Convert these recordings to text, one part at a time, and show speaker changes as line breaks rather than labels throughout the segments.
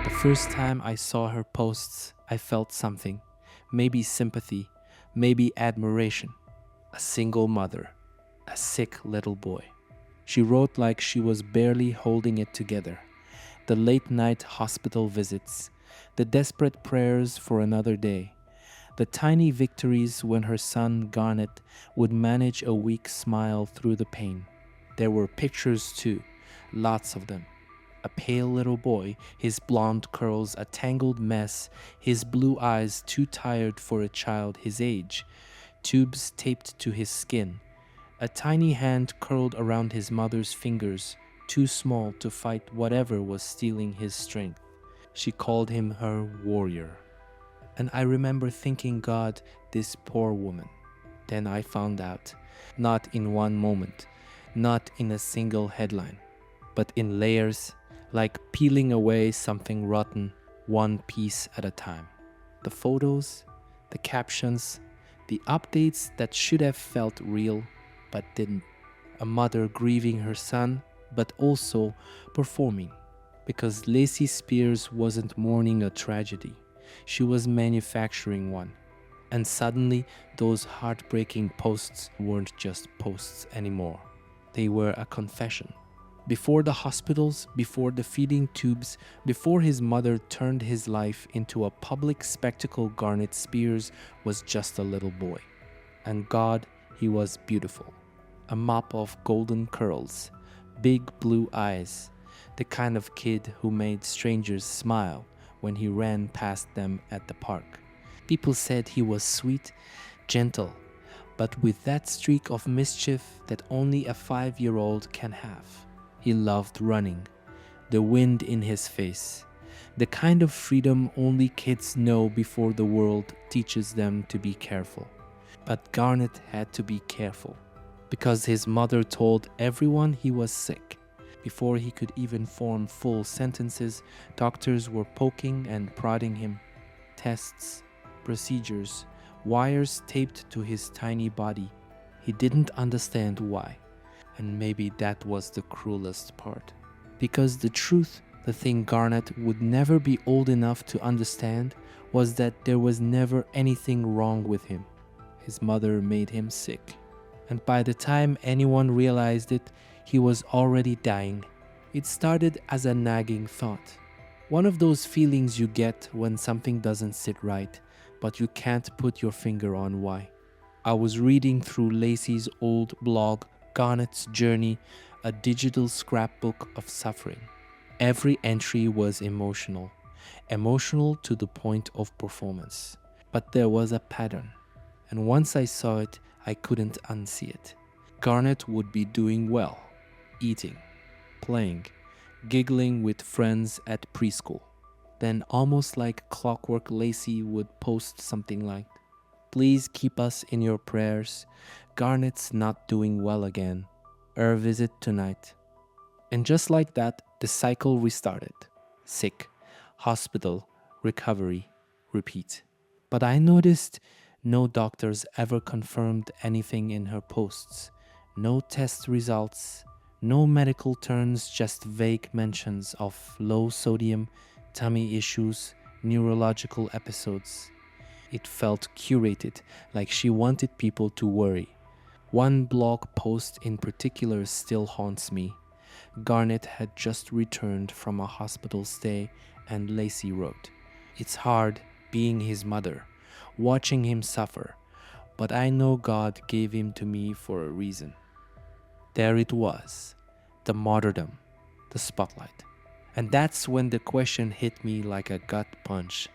The first time I saw her posts, I felt something. Maybe sympathy, maybe admiration. A single mother, a sick little boy. She wrote like she was barely holding it together. The late night hospital visits, the desperate prayers for another day, the tiny victories when her son Garnet would manage a weak smile through the pain. There were pictures too, lots of them. A pale little boy, his blonde curls a tangled mess, his blue eyes too tired for a child his age, tubes taped to his skin, a tiny hand curled around his mother's fingers, too small to fight whatever was stealing his strength. She called him her warrior. And I remember thinking, God, this poor woman. Then I found out, not in one moment, not in a single headline, but in layers, like peeling away something rotten, one piece at a time. The photos, the captions, the updates that should have felt real but didn't. A mother grieving her son, but also performing. Because Lacey Spears wasn't mourning a tragedy, she was manufacturing one. And suddenly, those heartbreaking posts weren't just posts anymore. They were a confession. Before the hospitals, before the feeding tubes, before his mother turned his life into a public spectacle, Garnet Spears was just a little boy. And God, he was beautiful. A mop of golden curls, big blue eyes, the kind of kid who made strangers smile when he ran past them at the park. People said he was sweet, gentle, but with that streak of mischief that only a 5-year-old can have. He loved running, the wind in his face, the kind of freedom only kids know before the world teaches them to be careful. But Garnet had to be careful, because his mother told everyone he was sick. Before he could even form full sentences, doctors were poking and prodding him. Tests, procedures, wires taped to his tiny body. He didn't understand why. And maybe that was the cruelest part. Because the truth, the thing Garnet would never be old enough to understand, was that there was never anything wrong with him. His mother made him sick. And by the time anyone realized it, he was already dying. It started as a nagging thought. One of those feelings you get when something doesn't sit right, but you can't put your finger on why. I was reading through Lacey's old blog, Garnet's Journey, a digital scrapbook of suffering. Every entry was emotional to the point of performance. But there was a pattern, and once I saw it, I couldn't unsee it. Garnet would be doing well, eating, playing, giggling with friends at preschool. Then, almost like clockwork, Lacey would post something like, "Please keep us in your prayers. Garnet's not doing well again. Visit tonight." And just like that, the cycle restarted. Sick, hospital, recovery, repeat. But I noticed no doctors ever confirmed anything in her posts. No test results, no medical terms, just vague mentions of low sodium, tummy issues, neurological episodes. It felt curated, like she wanted people to worry. One blog post in particular still haunts me. Garnet had just returned from a hospital stay, and Lacey wrote, "It's hard being his mother, watching him suffer, but I know God gave him to me for a reason." There it was, the martyrdom, the spotlight. And that's when the question hit me like a gut punch.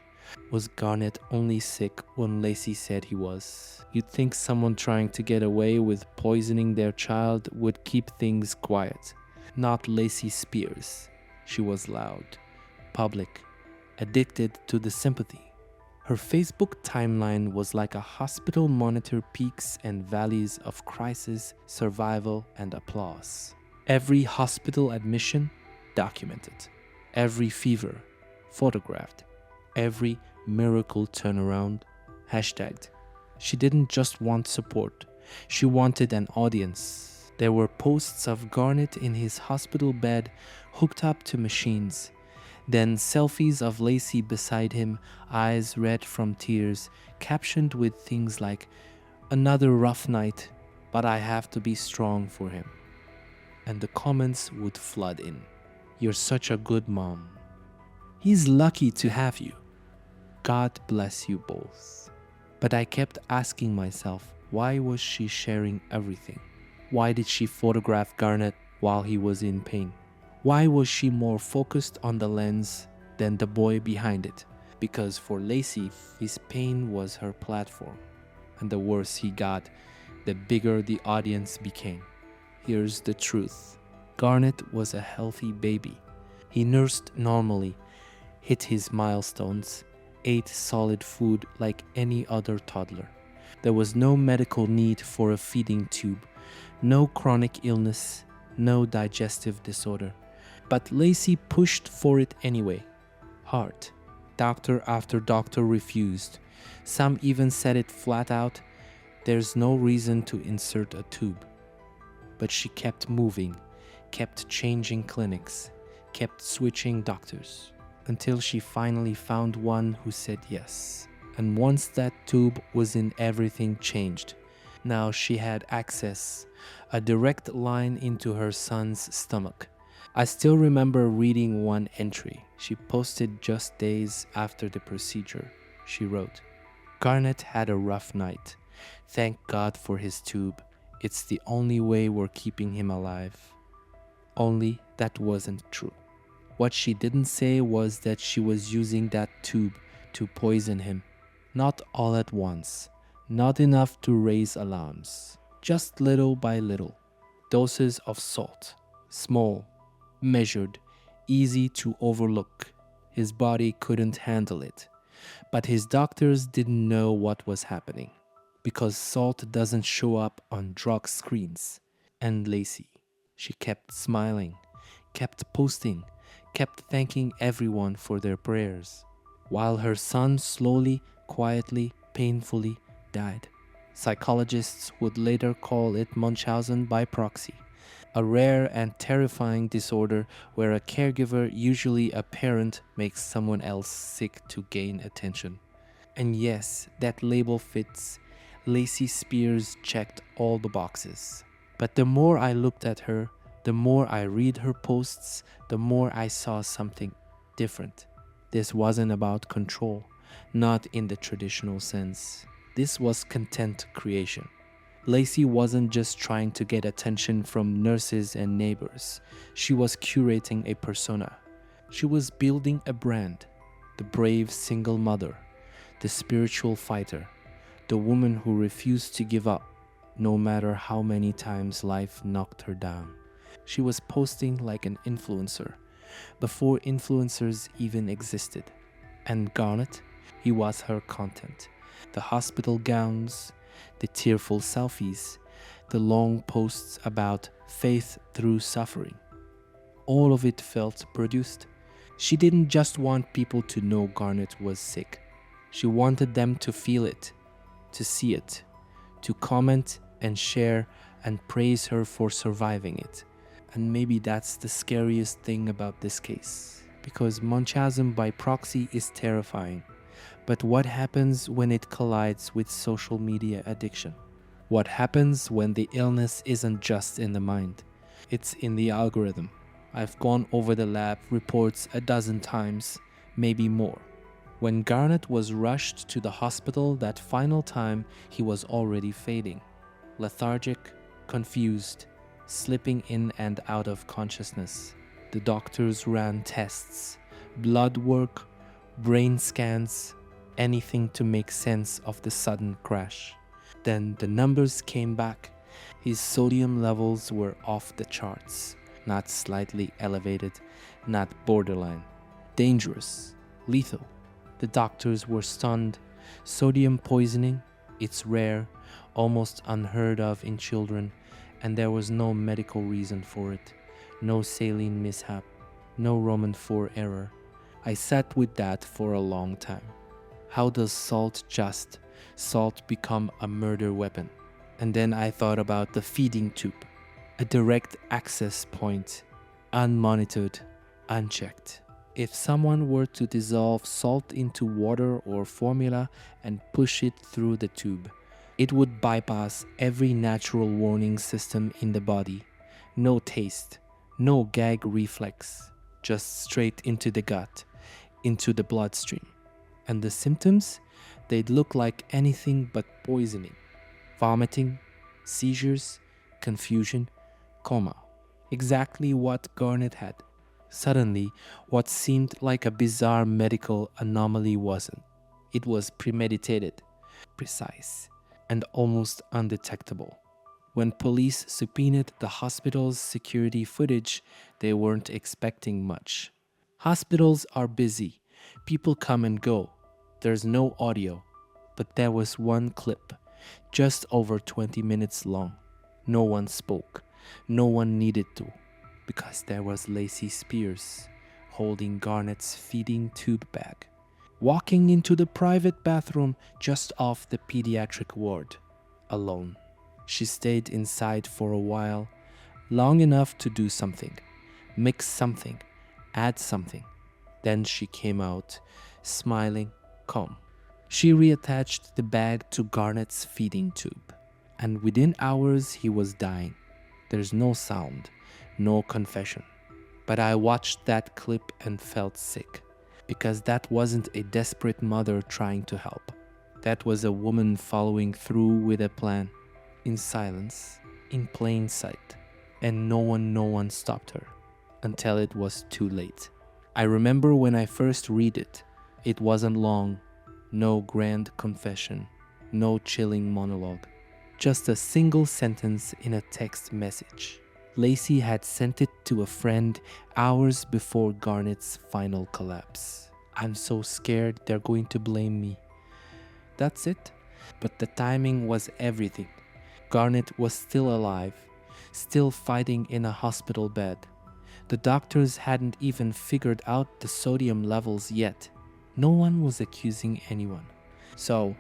Was Garnet only sick when Lacey said he was? You'd think someone trying to get away with poisoning their child would keep things quiet. Not Lacey Spears. She was loud, public, addicted to the sympathy. Her Facebook timeline was like a hospital monitor, peaks and valleys of crisis, survival, and applause. Every hospital admission, documented. Every fever, photographed. Every miracle turnaround, hashtagged. She didn't just want support, she wanted an audience. There were posts of Garnet in his hospital bed, hooked up to machines, Then selfies of Lacey beside him, eyes red from tears, captioned with things like, "Another rough night, but I have to be strong for him." And the comments would flood in. "You're such a good mom." "He's lucky to have you." "God bless you both." But I kept asking myself, why was she sharing everything? Why did she photograph Garnet while he was in pain? Why was she more focused on the lens than the boy behind it? Because for Lacey, his pain was her platform. And the worse he got, the bigger the audience became. Here's the truth. Garnet was a healthy baby. He nursed normally, hit his milestones, ate solid food like any other toddler. There was no medical need for a feeding tube, no chronic illness, no digestive disorder. But Lacey pushed for it anyway. Heart. Doctor after doctor refused. Some even said it flat out, "There's no reason to insert a tube." But she kept moving, kept changing clinics, kept switching doctors, until she finally found one who said yes. And once that tube was in, everything changed. Now she had access, a direct line into her son's stomach. I still remember reading one entry she posted just days after the procedure. She wrote, "Garnet had a rough night. Thank God for his tube. It's the only way we're keeping him alive." Only that wasn't true. What she didn't say was that she was using that tube to poison him. Not all at once, not enough to raise alarms, just little by little. Doses of salt, small, measured, easy to overlook. His body couldn't handle it. But his doctors didn't know what was happening, because salt doesn't show up on drug screens. And Lacey, she kept smiling, kept posting, kept thanking everyone for their prayers, while her son slowly, quietly, painfully died. Psychologists would later call it Munchausen by proxy, a rare and terrifying disorder where a caregiver, usually a parent, makes someone else sick to gain attention. And yes, that label fits. Lacey Spears checked all the boxes. But the more I looked at her, the more I read her posts, the more I saw something different. This wasn't about control, not in the traditional sense. This was content creation. Lacey wasn't just trying to get attention from nurses and neighbors. She was curating a persona. She was building a brand. The brave single mother, the spiritual fighter, the woman who refused to give up, no matter how many times life knocked her down. She was posting like an influencer, before influencers even existed. And Garnet, he was her content. The hospital gowns, the tearful selfies, the long posts about faith through suffering. All of it felt produced. She didn't just want people to know Garnet was sick. She wanted them to feel it, to see it, to comment and share and praise her for surviving it. And maybe that's the scariest thing about this case, because Munchausen by proxy is terrifying. But what happens when it collides with social media addiction? What happens when the illness isn't just in the mind? It's in the algorithm. I've gone over the lab reports a dozen times, maybe more. When Garnet was rushed to the hospital that final time, he was already fading. Lethargic, confused, slipping in and out of consciousness. The doctors ran tests, blood work, brain scans, anything to make sense of the sudden crash. Then the numbers came back. His sodium levels were off the charts, not slightly elevated, not borderline. Dangerous, lethal. The doctors were stunned. Sodium poisoning, it's rare, almost unheard of in children, and there was no medical reason for it. No saline mishap, no Roman 4 error. I sat with that for a long time. How does salt become a murder weapon? And then I thought about the feeding tube, a direct access point, unmonitored, unchecked. If someone were to dissolve salt into water or formula and push it through the tube, it would bypass every natural warning system in the body. No taste, no gag reflex, just straight into the gut, into the bloodstream. And the symptoms? They'd look like anything but poisoning. Vomiting, seizures, confusion, coma. Exactly what Garnet had. Suddenly, what seemed like a bizarre medical anomaly wasn't. It was premeditated, precise, and almost undetectable. When police subpoenaed the hospital's security footage, they weren't expecting much. Hospitals are busy. People come and go. There's no audio. But there was one clip, just over 20 minutes long. No one spoke. No one needed to, because there was Lacey Spears holding Garnet's feeding tube bag, walking into the private bathroom just off the pediatric ward, alone. She stayed inside for a while, long enough to do something, mix something, add something. Then she came out, smiling, calm. She reattached the bag to Garnet's feeding tube, and within hours he was dying. There's no sound, no confession. But I watched that clip and felt sick, because that wasn't a desperate mother trying to help. That was a woman following through with a plan, in silence, in plain sight, and no one stopped her, until it was too late. I remember when I first read it, it wasn't long, no grand confession, no chilling monologue, just a single sentence in a text message. Lacey had sent it to a friend hours before Garnet's final collapse. I'm so scared they're going to blame me. That's it. But the timing was everything. Garnet was still alive, still fighting in a hospital bed. The doctors hadn't even figured out the sodium levels yet. No one was accusing anyone. So,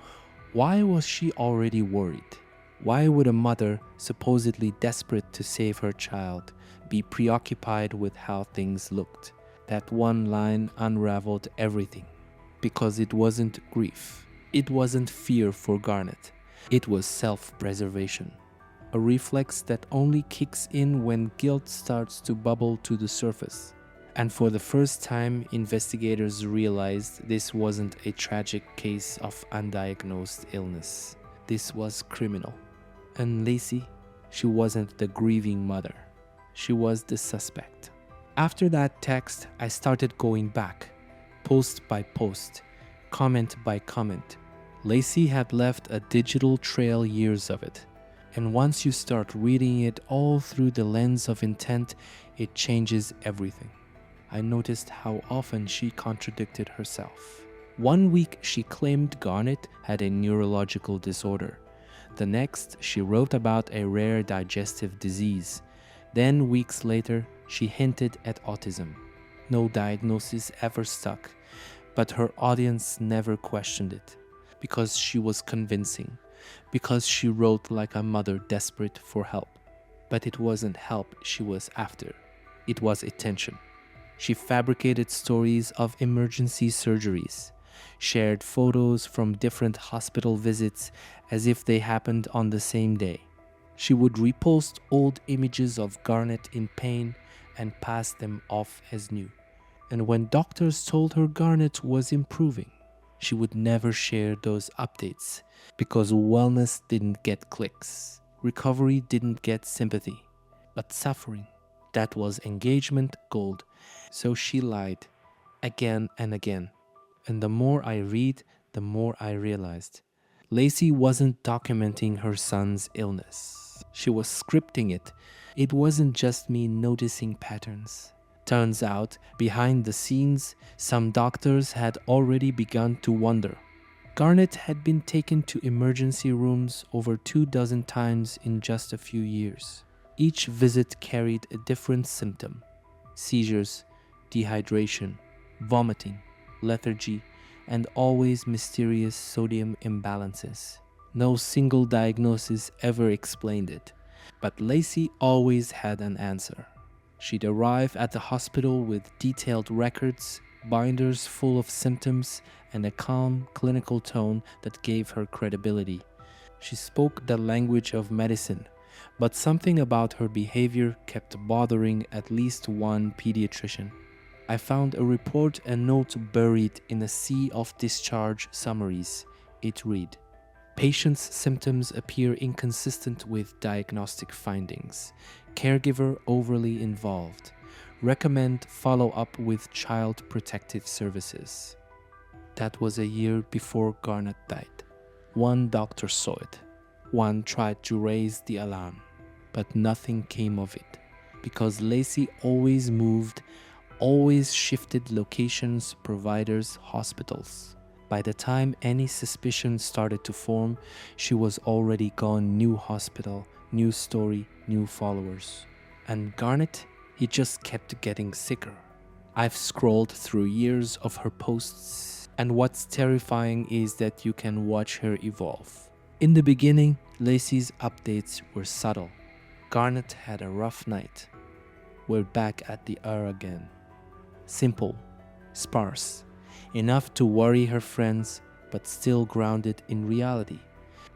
why was she already worried? Why would a mother, supposedly desperate to save her child, be preoccupied with how things looked? That one line unraveled everything. Because it wasn't grief. It wasn't fear for Garnet. It was self-preservation. A reflex that only kicks in when guilt starts to bubble to the surface. And for the first time, investigators realized this wasn't a tragic case of undiagnosed illness. This was criminal. And Lacey, she wasn't the grieving mother. She was the suspect. After that text, I started going back, post by post, comment by comment. Lacey had left a digital trail, years of it. And once you start reading it all through the lens of intent, it changes everything. I noticed how often she contradicted herself. One week she claimed Garnet had a neurological disorder. The next, she wrote about a rare digestive disease. Then weeks later, she hinted at autism. No diagnosis ever stuck, but her audience never questioned it. Because she was convincing. Because she wrote like a mother desperate for help. But it wasn't help she was after. It was attention. She fabricated stories of emergency surgeries, shared photos from different hospital visits as if they happened on the same day. She would repost old images of Garnet in pain and pass them off as new. And when doctors told her Garnet was improving, she would never share those updates because wellness didn't get clicks, recovery didn't get sympathy, but suffering, that was engagement gold. So she lied again and again. And the more I read, the more I realized. Lacey wasn't documenting her son's illness. She was scripting it. It wasn't just me noticing patterns. Turns out, behind the scenes, some doctors had already begun to wonder. Garnet had been taken to emergency rooms over 24 times in just a few years. Each visit carried a different symptom: seizures, dehydration, vomiting, lethargy, and always mysterious sodium imbalances. No single diagnosis ever explained it, but Lacey always had an answer. She'd arrive at the hospital with detailed records, binders full of symptoms, and a calm, clinical tone that gave her credibility. She spoke the language of medicine, but something about her behavior kept bothering at least one pediatrician. I found a report and note buried in a sea of discharge summaries. It read, "Patient's symptoms appear inconsistent with diagnostic findings. Caregiver overly involved. Recommend follow-up with Child Protective Services." That was a year before Garnet died. One doctor saw it. One tried to raise the alarm, but nothing came of it, because Lacey always moved, always shifted locations, providers, hospitals. By the time any suspicion started to form, she was already gone. New hospital, new story, new followers. And Garnet, he just kept getting sicker. I've scrolled through years of her posts, and what's terrifying is that you can watch her evolve. In the beginning, Lacey's updates were subtle. Garnet had a rough night. We're back at the R again. Simple, sparse, enough to worry her friends, but still grounded in reality.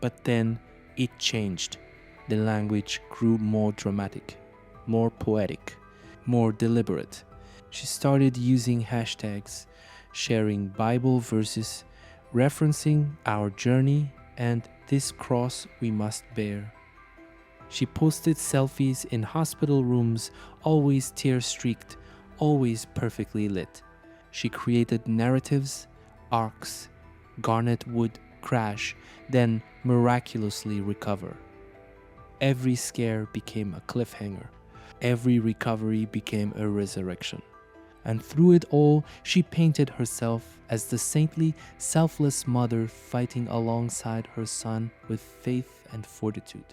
But then it changed. The language grew more dramatic, more poetic, more deliberate. She started using hashtags, sharing Bible verses, referencing our journey and this cross we must bear. She posted selfies in hospital rooms, always tear-streaked, always perfectly lit. She created narratives, arcs. Garnet would crash, then miraculously recover. Every scare became a cliffhanger. Every recovery became a resurrection. And through it all, she painted herself as the saintly, selfless mother fighting alongside her son with faith and fortitude.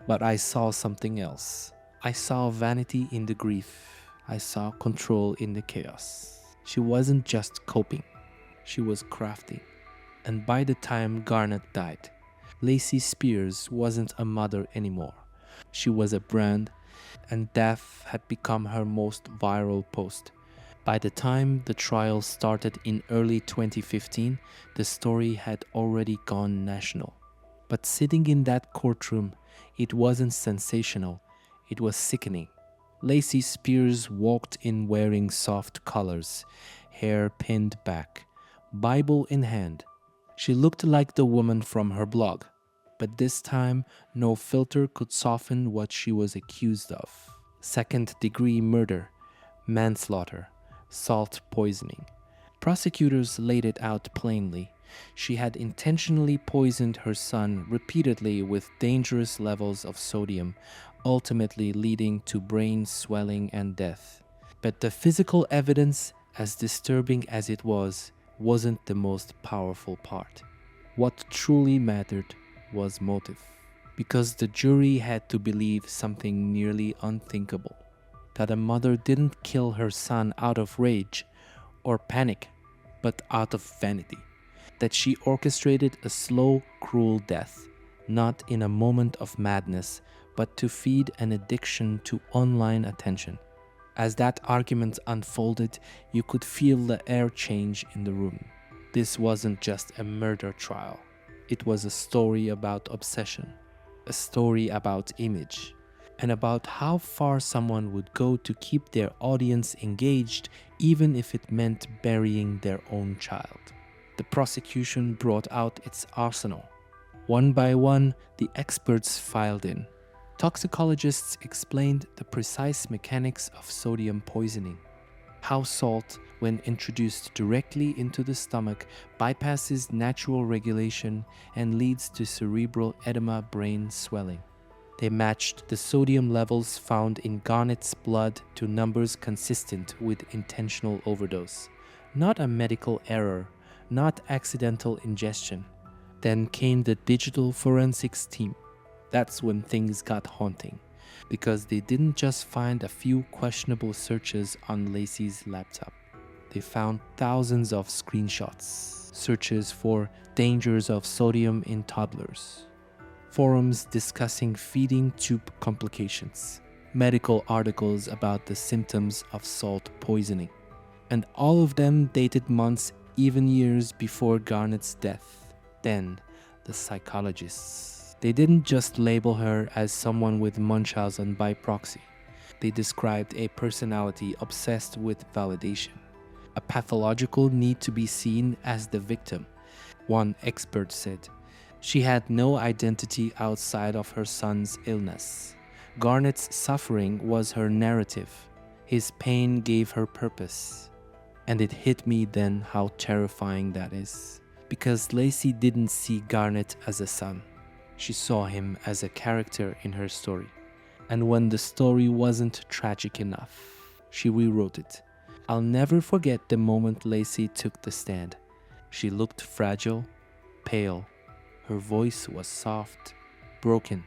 But I saw something else. I saw vanity in the grief. I saw control in the chaos. She wasn't just coping. She was crafting. And by the time Garnet died, Lacey Spears wasn't a mother anymore. She was a brand, and death had become her most viral post. By the time the trial started in early 2015, the story had already gone national. But sitting in that courtroom, it wasn't sensational, it was sickening. Lacey Spears walked in wearing soft colors, hair pinned back, Bible in hand. She looked like the woman from her blog, but this time no filter could soften what she was accused of. Second-degree murder, manslaughter, salt poisoning. Prosecutors laid it out plainly. She had intentionally poisoned her son repeatedly with dangerous levels of sodium, ultimately leading to brain swelling and death. But the physical evidence, as disturbing as it was, wasn't the most powerful part. What truly mattered was motive, because the jury had to believe something nearly unthinkable, that a mother didn't kill her son out of rage or panic, but out of vanity, that she orchestrated a slow, cruel death, not in a moment of madness, but to feed an addiction to online attention. As that argument unfolded, you could feel the air change in the room. This wasn't just a murder trial. It was a story about obsession, a story about image, and about how far someone would go to keep their audience engaged, even if it meant burying their own child. The prosecution brought out its arsenal. One by one, the experts filed in. Toxicologists explained the precise mechanics of sodium poisoning, how salt, when introduced directly into the stomach, bypasses natural regulation and leads to cerebral edema, brain swelling. They matched the sodium levels found in Garnet's blood to numbers consistent with intentional overdose. Not a medical error, not accidental ingestion. Then came the digital forensics team. That's when things got haunting, because they didn't just find a few questionable searches on Lacey's laptop. They found thousands of screenshots, searches for dangers of sodium in toddlers, forums discussing feeding tube complications, medical articles about the symptoms of salt poisoning. And all of them dated months, even years before Garnet's death. Then, the psychologists. They didn't just label her as someone with Munchausen by proxy. They described a personality obsessed with validation, a pathological need to be seen as the victim. One expert said, she had no identity outside of her son's illness. Garnet's suffering was her narrative. His pain gave her purpose. And it hit me then how terrifying that is. Because Lacey didn't see Garnet as a son. She saw him as a character in her story. And when the story wasn't tragic enough, she rewrote it. I'll never forget the moment Lacey took the stand. She looked fragile, pale. Her voice was soft, broken.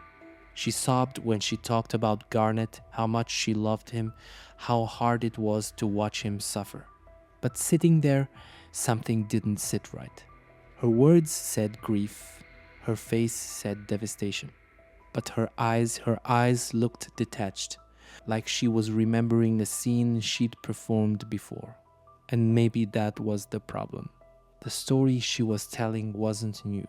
She sobbed when she talked about Garnet, how much she loved him, how hard it was to watch him suffer. But sitting there, something didn't sit right. Her words said grief. Her face said devastation. But her eyes looked detached, like she was remembering a scene she'd performed before. And maybe that was the problem. The story she was telling wasn't new.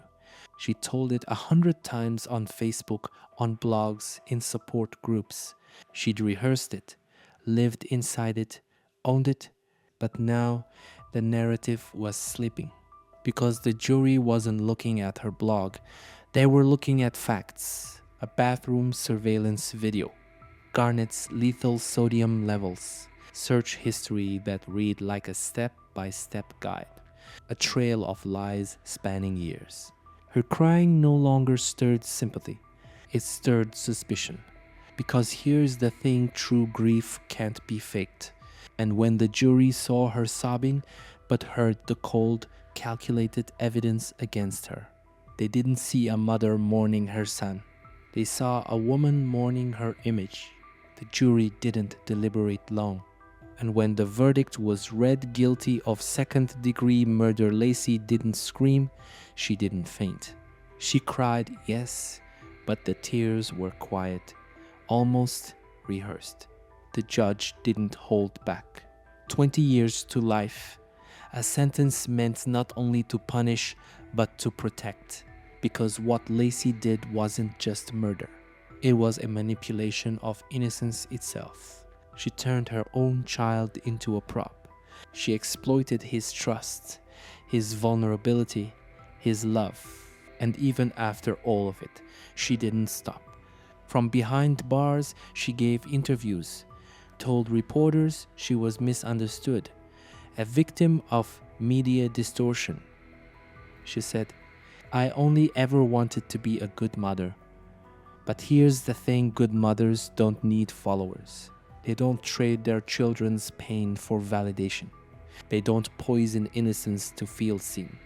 She told it 100 times on Facebook, on blogs, in support groups. She'd rehearsed it, lived inside it, owned it, but now the narrative was slipping. Because the jury wasn't looking at her blog, they were looking at facts. A bathroom surveillance video, Garnet's lethal sodium levels, search history that read like a step-by-step guide, a trail of lies spanning years. Her crying no longer stirred sympathy, it stirred suspicion. Because here's the thing, true grief can't be faked. And when the jury saw her sobbing, but heard the cold, calculated evidence against her, they didn't see a mother mourning her son. They saw a woman mourning her image. The jury didn't deliberate long. And when the verdict was read guilty of second-degree murder, Lacey didn't scream, she didn't faint. She cried, yes, but the tears were quiet, almost rehearsed. The judge didn't hold back. 20 years to life. A sentence meant not only to punish, but to protect. Because what Lacey did wasn't just murder. It was a manipulation of innocence itself. She turned her own child into a prop. She exploited his trust, his vulnerability, his love. And even after all of it, she didn't stop. From behind bars, she gave interviews, told reporters she was misunderstood, a victim of media distortion. She said, I only ever wanted to be a good mother. But here's the thing, good mothers don't need followers. They don't trade their children's pain for validation. They don't poison innocence to feel seen.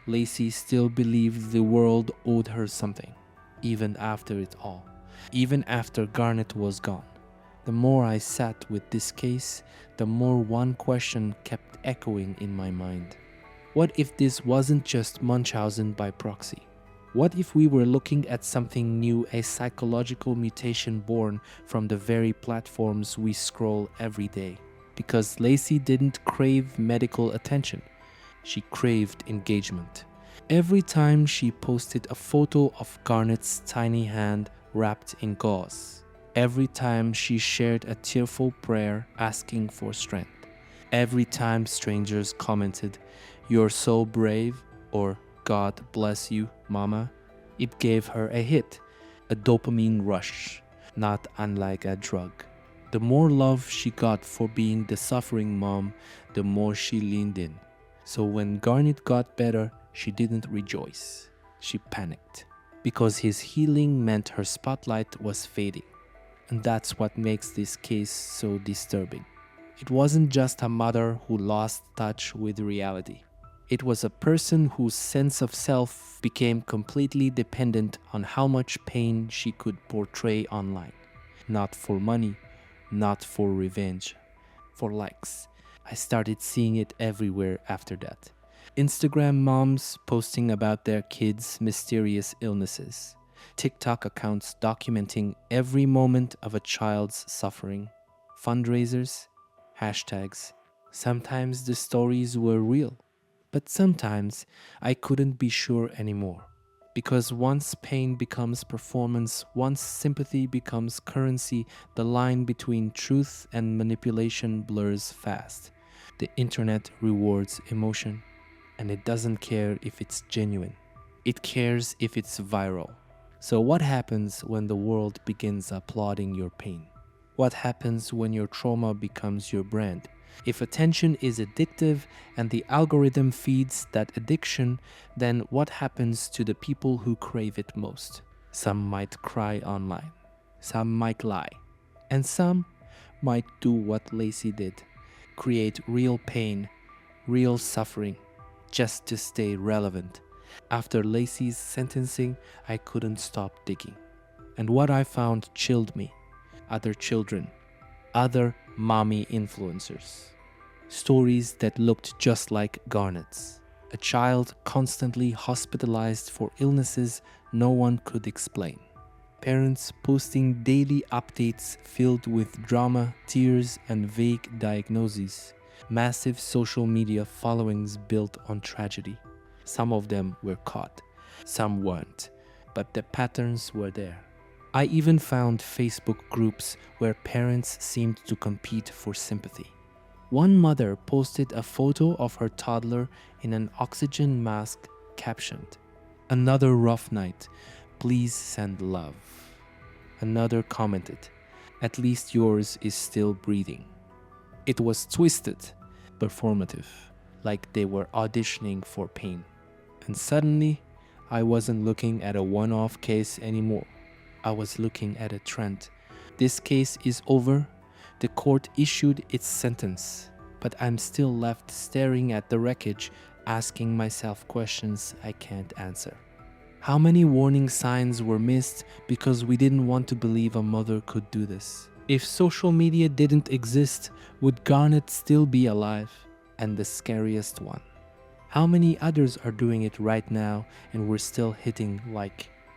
Lacey still believed the world owed her something, even after it all, even after Garnet was gone. The more I sat with this case, the more one question kept echoing in my mind. What if this wasn't just Munchausen by proxy? What if we were looking at something new, a psychological mutation born from the very platforms we scroll every day? Because Lacey didn't crave medical attention. She craved engagement. Every time she posted a photo of Garnet's tiny hand wrapped in gauze. Every time she shared a tearful prayer asking for strength. Every time strangers commented, "You're so brave," or "God bless you, mama," it gave her a hit, a dopamine rush, not unlike a drug. The more love she got for being the suffering mom, the more she leaned in. So when Garnet got better, she didn't rejoice. She panicked, because his healing meant her spotlight was fading. And that's what makes this case so disturbing. It wasn't just a mother who lost touch with reality. It was a person whose sense of self became completely dependent on how much pain she could portray online. Not for money, not for revenge, for likes. I started seeing it everywhere after that. Instagram moms posting about their kids' mysterious illnesses. TikTok accounts documenting every moment of a child's suffering. Fundraisers, hashtags, Sometimes the stories were real, but sometimes I couldn't be sure anymore. Because once pain becomes performance, once sympathy becomes currency, the line between truth and manipulation blurs fast. The internet rewards emotion, and it doesn't care if it's genuine. It cares if it's viral. So, what happens when the world begins applauding your pain? What happens when your trauma becomes your brand? If attention is addictive and the algorithm feeds that addiction, then what happens to the people who crave it most? Some might cry online, some might lie, and some might do what Lacey did, create real pain, real suffering, just to stay relevant. After Lacey's sentencing, I couldn't stop digging. And what I found chilled me. Other children, other mommy influencers. Stories that looked just like Garnet's. A child constantly hospitalized for illnesses no one could explain. Parents posting daily updates filled with drama, tears, and vague diagnoses. Massive social media followings built on tragedy. Some of them were caught, some weren't, but the patterns were there. I even found Facebook groups where parents seemed to compete for sympathy. One mother posted a photo of her toddler in an oxygen mask captioned, "Another rough night, please send love." Another commented, "At least yours is still breathing." It was twisted, performative, like they were auditioning for pain. And suddenly, I wasn't looking at a one-off case anymore. I was looking at a trend. This case is over. The court issued its sentence, but I'm still left staring at the wreckage, asking myself questions I can't answer. How many warning signs were missed because we didn't want to believe a mother could do this? If social media didn't exist, would Garnet still be alive? And the scariest one, how many others are doing it right now and we're still hitting like